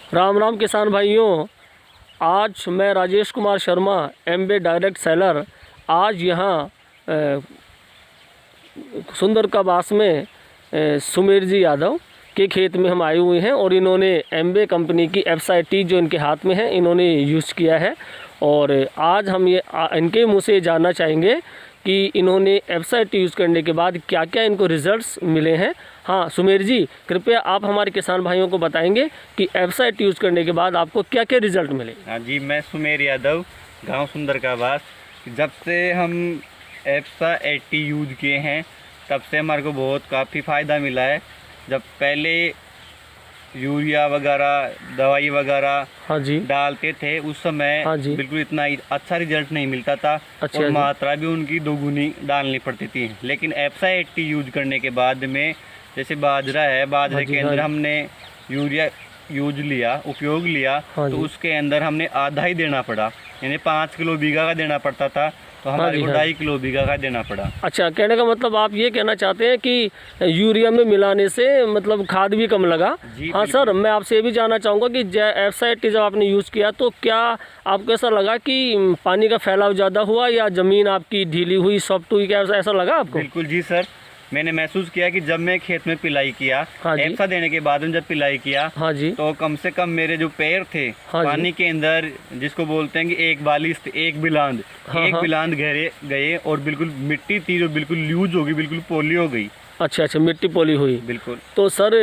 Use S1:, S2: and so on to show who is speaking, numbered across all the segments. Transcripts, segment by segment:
S1: राम राम किसान भाइयों। आज मैं राजेश कुमार शर्मा, एमबे डायरेक्ट सेलर, आज यहाँ सुंदर कबास में सुमेर जी यादव के खेत में हम आए हुए हैं और इन्होंने एमबे कंपनी की FSIT जो इनके हाथ में है इन्होंने यूज़ किया है। और आज हम ये इनके मुँह से जानना चाहेंगे कि इन्होंने FSIT यूज़ करने के बाद क्या क्या इनको रिज़ल्ट्स मिले हैं। हाँ सुमेर जी, कृपया आप हमारे किसान भाइयों को बताएंगे कि FSIT यूज़ करने के बाद आपको क्या क्या रिज़ल्ट मिले।
S2: हाँ जी, मैं सुमेर यादव, गांव सुंदर कबास। जब से हम FSIT यूज़ किए हैं तब से हमारे को काफ़ी फ़ायदा मिला है। जब पहले यूरिया वगैरह दवाई वगैरह
S1: हाँ जी
S2: डालते थे उस समय
S1: हाँ जी
S2: बिल्कुल इतना अच्छा रिजल्ट नहीं मिलता था।
S1: अच्छा
S2: और मात्रा भी उनकी दोगुनी डालनी पड़ती थी। लेकिन FSIT यूज करने के बाद में जैसे बाजरा है, बाजरे के अंदर हमने यूरिया उपयोग लिया तो उसके अंदर हमने आधा ही देना पड़ा, यानी 5 किलो बीघा का देना पड़ता था तो हमारे को 2.5 किलो बीघा का देना पड़ा। अच्छा,
S1: कहने का मतलब आप ये कहना चाहते हैं कि यूरिया में मिलाने से मतलब खाद भी कम लगा। हाँ सर, मैं आपसे ये भी जानना चाहूँगा कि FSIT जब आपने यूज़ किया तो क्या आपको ऐसा लगा कि पानी का फैलाव ज़्यादा हुआ या ज़मीन आपकी ढीली हुई, सॉफ्ट हुई, क्या ऐसा लगा आपको?
S2: बिल्कुल जी सर, मैंने महसूस किया कि जब मैं खेत में पिलाई किया, FSA देने के बाद में जब पिलाई किया तो कम से कम मेरे जो पैर थे पानी के अंदर, जिसको बोलते हैं कि एक बिलांद गहरे गए और बिल्कुल मिट्टी थी जो बिल्कुल लूज हो गई, बिल्कुल पोली हो गई।
S1: अच्छा, मिट्टी पोली हुई।
S2: बिल्कुल।
S1: तो सर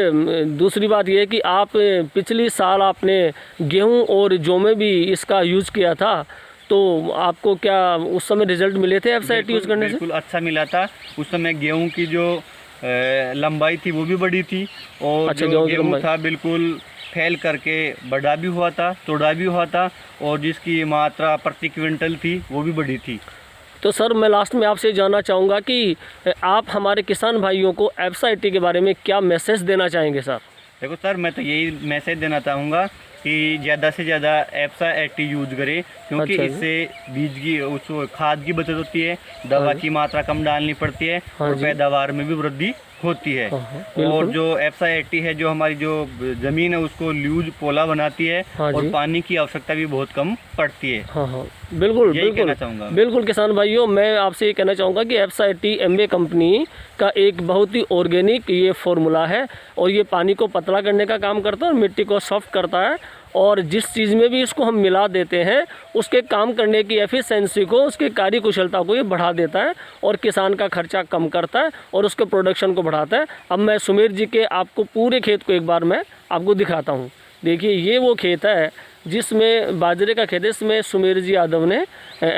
S1: दूसरी बात ये है कि आप पिछली साल आपने गेहूं और जौ में भी इसका यूज़ किया था, तो आपको क्या उस समय रिजल्ट मिले थे FSIT यूज़ करने से?
S2: बिल्कुल अच्छा मिला था। उस समय गेहूं की जो लंबाई थी वो भी बड़ी थी और जो गेहूं था बिल्कुल फैल करके बड़ा भी हुआ था, चौड़ा भी हुआ था और जिसकी मात्रा प्रति क्विंटल थी वो भी बड़ी थी।
S1: तो सर मैं लास्ट में आपसे जानना चाहूँगा कि आप हमारे किसान भाइयों को FSIT के बारे में क्या मैसेज देना चाहेंगे सर?
S2: देखो सर, मैं तो यही मैसेज देना चाहूँगा कि ज़्यादा से ज़्यादा FSIT यूज करें, क्योंकि इससे बीज की खाद की बचत होती है, दवा की मात्रा कम डालनी पड़ती है और पैदावार में भी वृद्धि होती है। और जो FSIT है जो हमारी जो ज़मीन है उसको लूज पोला बनाती है और पानी की आवश्यकता भी बहुत कम पड़ती है।
S1: बिल्कुल बिल्कुल किसान भाइयों, मैं आपसे ये कहना चाहूँगा कि FSIT एमबे कंपनी का एक बहुत ही ऑर्गेनिक ये फॉर्मूला है और ये पानी को पतला करने का काम करता है और मिट्टी को सॉफ्ट करता है। और जिस चीज़ में भी इसको हम मिला देते हैं उसके काम करने की एफिशिएंसी को, उसकी कार्यकुशलता को ये बढ़ा देता है और किसान का खर्चा कम करता है और उसके प्रोडक्शन को बढ़ाता है। अब मैं सुमेर जी के आपको पूरे खेत को एक बार मैं आपको दिखाता हूँ। देखिए ये वो खेत है जिसमें बाजरे का खेत है, इसमें सुमेर जी यादव ने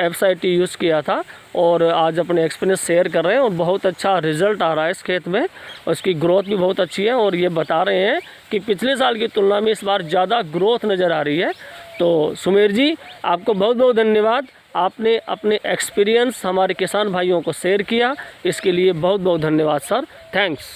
S1: FSIT यूज़ किया था और आज अपने एक्सपीरियंस शेयर कर रहे हैं और बहुत अच्छा रिज़ल्ट आ रहा है इस खेत में और इसकी ग्रोथ भी बहुत अच्छी है। और ये बता रहे हैं कि पिछले साल की तुलना में इस बार ज़्यादा ग्रोथ नज़र आ रही है। तो सुमेर जी आपको बहुत बहुत धन्यवाद, आपने अपने एक्सपीरियंस हमारे किसान भाइयों को शेयर किया, इसके लिए बहुत बहुत धन्यवाद सर, थैंक्स।